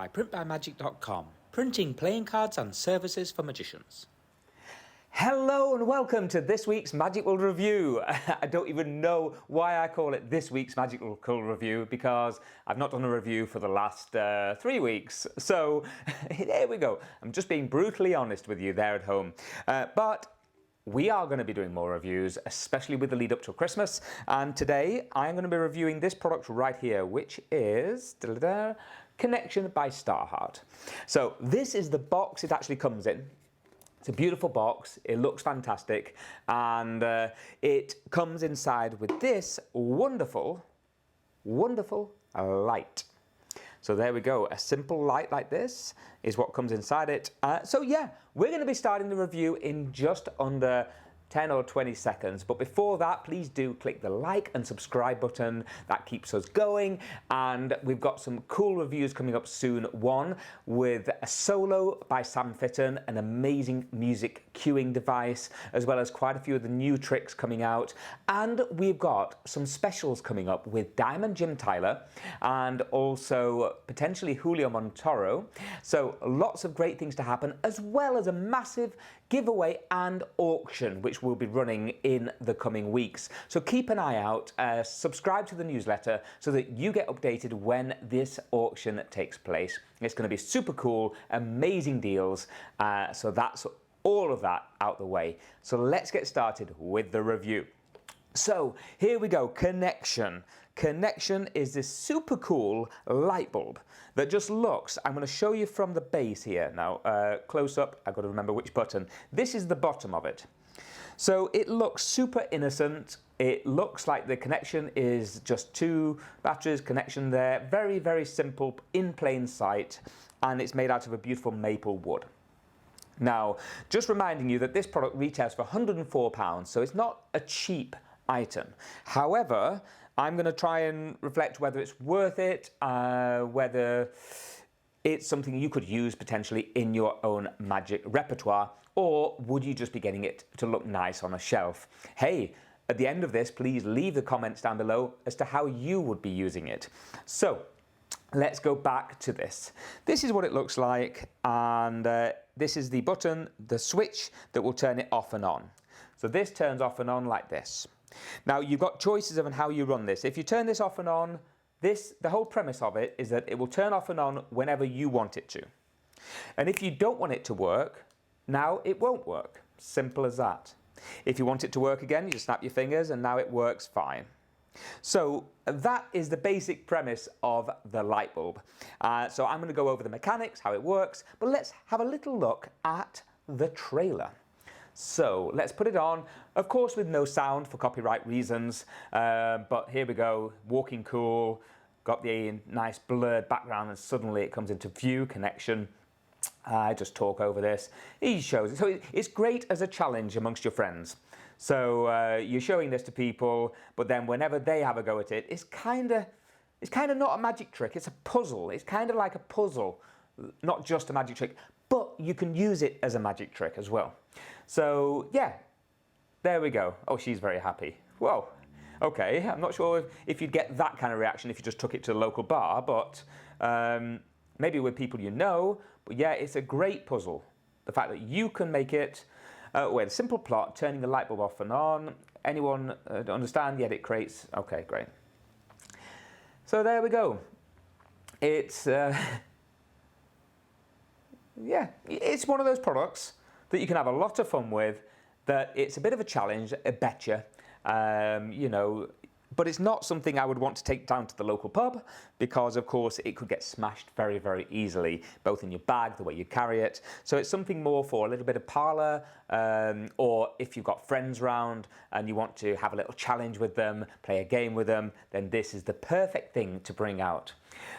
by printbymagic.com, printing playing cards and services for magicians. Hello and welcome to this week's MagicWorld review. I don't even know why I call it this week's MagicWorld review because I've not done a review for the last 3 weeks. So there we go. I'm just being brutally honest with you there at home. But we are going to be doing more reviews, especially with the lead up to Christmas. And today I'm going to be reviewing this product right here, which is Connexion by Starheart. So this is the box it actually comes in. It's a beautiful box, it looks fantastic, and it comes inside with this wonderful light. So there we go, a simple light like this is what comes inside it. So yeah, we're going to be starting the review in just under 10 or 20 seconds, but before that, please do click the like and subscribe button. That keeps us going, and we've got some cool reviews coming up soon. One with a solo by Sam Fitton, an amazing music cueing device, as well as quite a few of the new tricks coming out. And we've got some specials coming up with Diamond Jim Tyler and also potentially Julio Montoro. So lots of great things to happen, as well as a massive giveaway and auction, which we'll be running in the coming weeks. So keep an eye out, subscribe to the newsletter so that you get updated when this auction takes place. It's going to be super cool, amazing deals. So that's all of that out the way. So let's get started with the review. So here we go, Connexion. Connexion is this super cool light bulb that just looks, I'm going to show you from the base here. Now, close up, I've got to remember which button. This is the bottom of it. So it looks super innocent. It looks like the connection is just 2 batteries, connection there. Very, very simple, in plain sight, and it's made out of a beautiful maple wood. Now, just reminding you that this product retails for £104, so it's not a cheap item. However, I'm going to try and reflect whether it's worth it, whether it's something you could use potentially in your own magic repertoire, or would you just be getting it to look nice on a shelf? Hey, at the end of this, please leave the comments down below as to how you would be using it. So let's go back to this. This is what it looks like, and this is the button, the switch that will turn it off and on. So this turns off and on like this. Now you've got choices of how you run this. If you turn this off and on, the whole premise of it is that it will turn off and on whenever you want it to. And if you don't want it to work, now it won't work. Simple as that. If you want it to work again, you just snap your fingers and now it works fine. So that is the basic premise of the light bulb. So I'm going to go over the mechanics, how it works, but let's have a little look at the trailer. So let's put it on, of course with no sound for copyright reasons, but here we go, walking cool, got the nice blurred background and suddenly it comes into view, Connexion. I just talk over this, he shows it. So it's great as a challenge amongst your friends. So you're showing this to people, but then whenever they have a go at it, it's kind of not a magic trick, it's a puzzle. It's kind of like a puzzle, not just a magic trick, but you can use it as a magic trick as well. So yeah, there we go. Oh, she's very happy. Whoa, okay, I'm not sure if you'd get that kind of reaction if you just took it to the local bar, but maybe with people you know. But yeah, it's a great puzzle. The fact that you can make it with a simple plot, turning the light bulb off and on. Anyone understand? Yeah, it creates. Okay, great. So there we go. It's yeah, it's one of those products that you can have a lot of fun with, that it's a bit of a challenge, I betcha, you know, but it's not something I would want to take down to the local pub because, of course, it could get smashed very, very easily, both in your bag, the way you carry it. So it's something more for a little bit of parlour, or if you've got friends round and you want to have a little challenge with them, play a game with them, then this is the perfect thing to bring out.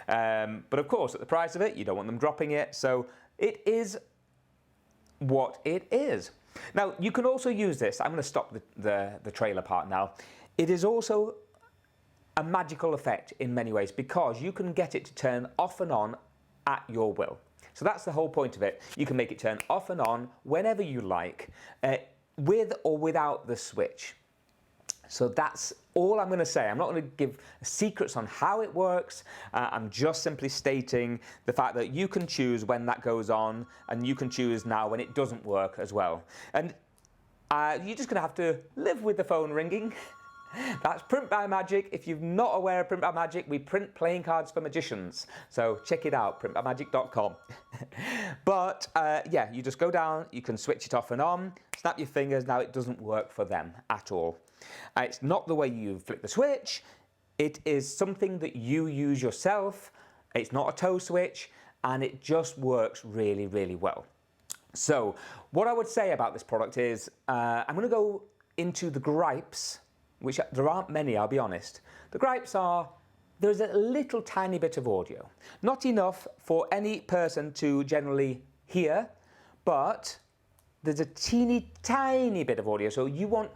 But, of course, at the price of it, you don't want them dropping it, so it is what it is. Now, you can also use this. I'm going to stop the trailer part now. It is also a magical effect in many ways because you can get it to turn off and on at your will. So that's the whole point of it. You can make it turn off and on whenever you like, with or without the switch. So that's all I'm going to say. I'm not going to give secrets on how it works. I'm just simply stating the fact that you can choose when that goes on, and you can choose now when it doesn't work as well. And you're just going to have to live with the phone ringing. That's Print by Magic. If you're not aware of Print by Magic, we print playing cards for magicians. So check it out, printbymagic.com. But yeah, you just go down, you can switch it off and on, snap your fingers. Now it doesn't work for them at all. It's not the way you flick the switch. It is something that you use yourself. It's not a toe switch, and it just works really, really well. So what I would say about this product is, I'm going to go into the gripes, which there aren't many, I'll be honest. The gripes are, there's a little tiny bit of audio. Not enough for any person to generally hear, but there's a teeny tiny bit of audio. So you want,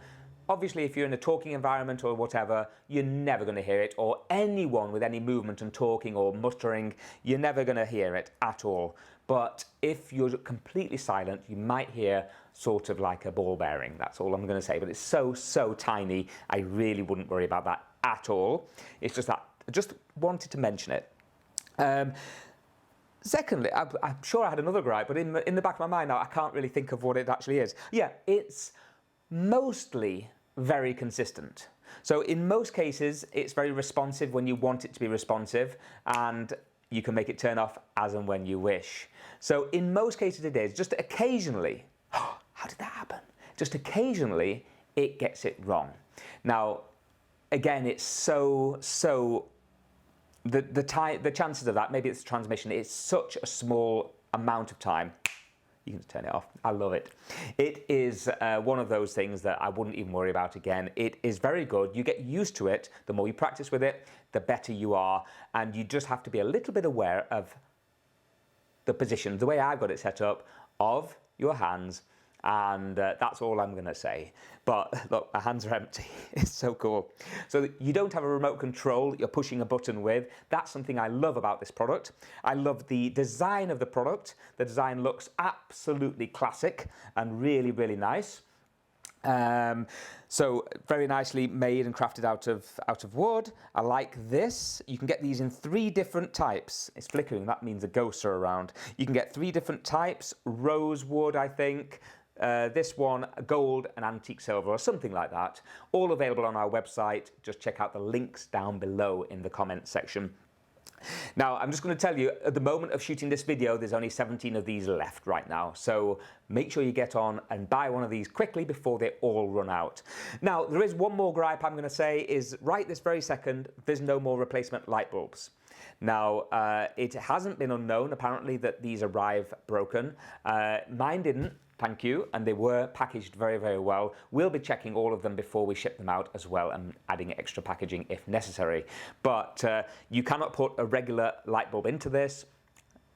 obviously if you're in a talking environment or whatever, you're never going to hear it, or anyone with any movement and talking or muttering, you're never going to hear it at all. But if you're completely silent, you might hear sort of like a ball bearing. That's all I'm going to say. But it's so, so tiny, I really wouldn't worry about that at all. It's just that I just wanted to mention it. Secondly, I'm sure I had another gripe, but in the back of my mind now, I can't really think of what it actually is. Yeah, it's mostly very consistent. So in most cases, it's very responsive when you want it to be responsive, and you can make it turn off as and when you wish. So in most cases it is. Just occasionally, how did that happen? Just occasionally it gets it wrong. Now, again, it's the chances of that, maybe it's transmission, it's such a small amount of time. You can just turn it off. I love it. It is one of those things that I wouldn't even worry about again. It is very good. You get used to it. The more you practice with it, the better you are. And you just have to be a little bit aware of the position, the way I've got it set up, of your hands. And that's all I'm going to say. But look, my hands are empty. It's so cool. So you don't have a remote control that you're pushing a button with. That's something I love about this product. I love the design of the product. The design looks absolutely classic and really, really nice. So very nicely made and crafted out of wood. I like this. You can get these in 3 different types. It's flickering, that means the ghosts are around. You can get 3 different types. Rosewood, I think. This one, gold and antique silver, or something like that. All available on our website. Just check out the links down below in the comments section. Now, I'm just going to tell you, at the moment of shooting this video, there's only 17 of these left right now. So make sure you get on and buy one of these quickly before they all run out. Now, there is one more gripe I'm going to say is, right this very second, there's no more replacement light bulbs. Now, it hasn't been unknown, apparently, that these arrive broken. Mine didn't. Thank you, and they were packaged very, very well. We'll be checking all of them before we ship them out as well, and adding extra packaging if necessary. But you cannot put a regular light bulb into this.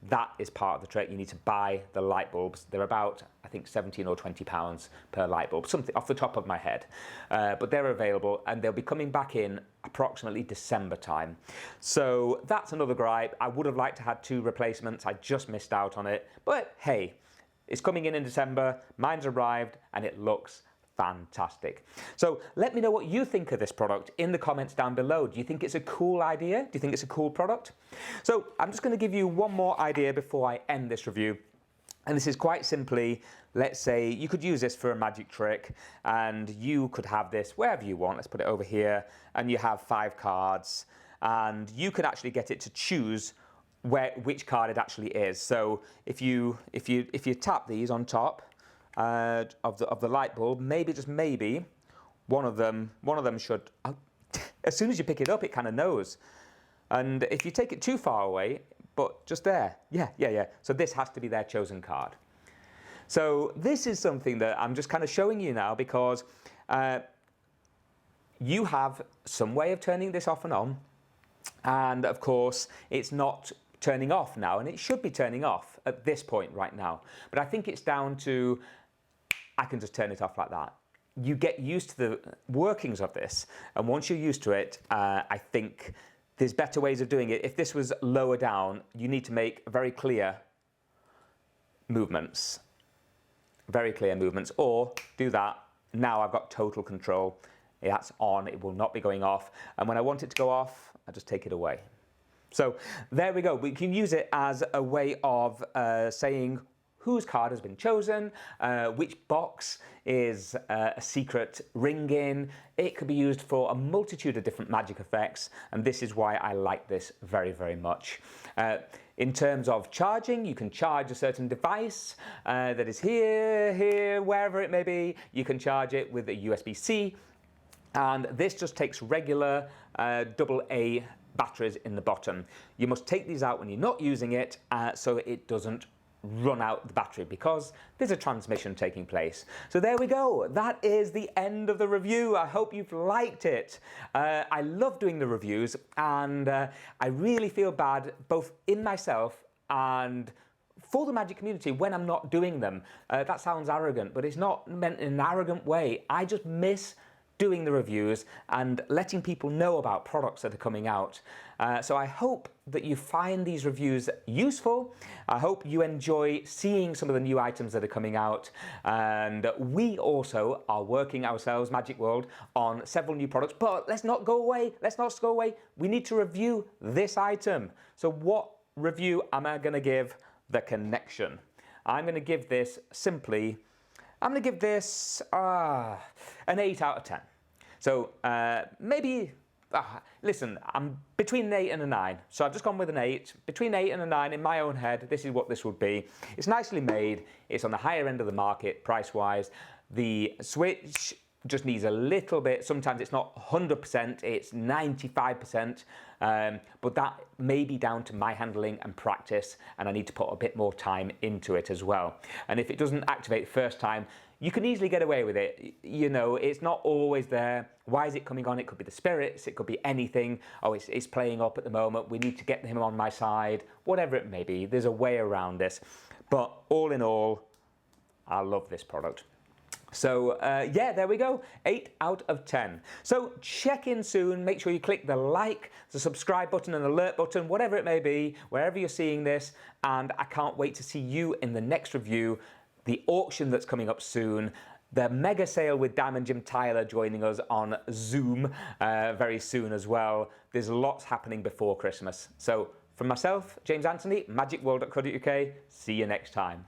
That is part of the trick. You need to buy the light bulbs. They're about, I think, 17 or 20 pounds per light bulb, something off the top of my head. But they're available, and they'll be coming back in approximately December time. So that's another gripe. I would have liked to have 2 replacements. I just missed out on it. But hey, it's coming in December, mine's arrived, and it looks fantastic. So let me know what you think of this product in the comments down below. Do you think it's a cool idea? Do you think it's a cool product? So I'm just going to give you one more idea before I end this review. And this is quite simply, let's say you could use this for a magic trick, and you could have this wherever you want. Let's put it over here, and you have 5 cards, and you could actually get it to choose which card it actually is. So if you tap these on top of the light bulb, maybe, just maybe, one of them should, as soon as you pick it up, it kind of knows. And if you take it too far away, but just there, yeah. So this has to be their chosen card. So this is something that I'm just kind of showing you now, because you have some way of turning this off and on. And of course, it's not turning off now, and it should be turning off at this point right now. But I think it's down to, I can just turn it off like that. You get used to the workings of this, and once you're used to it, I think there's better ways of doing it. If this was lower down, you need to make very clear movements. Very clear movements, or do that. Now I've got total control. that's on, it will not be going off. And when I want it to go off, I just take it away. So there we go. We can use it as a way of saying whose card has been chosen, which box is a secret ring in. It could be used for a multitude of different magic effects, and this is why I like this very, very much. In terms of charging, you can charge a certain device that is here, wherever it may be. You can charge it with a USB-C, and this just takes regular AA batteries in the bottom. You must take these out when you're not using it so it doesn't run out the battery, because there's a transmission taking place. So there we go. That is the end of the review. I hope you've liked it. I love doing the reviews, and I really feel bad both in myself and for the Magic community when I'm not doing them. That sounds arrogant, but it's not meant in an arrogant way. I just miss doing the reviews and letting people know about products that are coming out. So I hope that you find these reviews useful. I hope you enjoy seeing some of the new items that are coming out. And we also are working ourselves, MagicWorld, on several new products. But let's not go away. Let's not go away. We need to review this item. So what review am I going to give the Connexion? I'm going to give this simply, I'm going to give this an 8 out of 10. So maybe, listen, I'm between an 8 and a 9. So I've just gone with an 8. Between 8 and a 9 in my own head, this is what this would be. It's nicely made. It's on the higher end of the market price-wise. The switch just needs a little bit. Sometimes it's not 100%, it's 95%. But that may be down to my handling and practice, and I need to put a bit more time into it as well. And if it doesn't activate the first time, you can easily get away with it. You know, it's not always there. Why is it coming on? It could be the spirits, it could be anything. Oh, it's playing up at the moment. We need to get him on my side. Whatever it may be, there's a way around this. But all in all, I love this product. So yeah, there we go, 8 out of 10. So check in soon, make sure you click the like, the subscribe button and alert button, whatever it may be, wherever you're seeing this, and I can't wait to see you in the next review, the auction that's coming up soon, the mega sale with Diamond Jim Tyler joining us on Zoom very soon as well. There's lots happening before Christmas. So from myself, James Anthony, magicworld.co.uk, see you next time.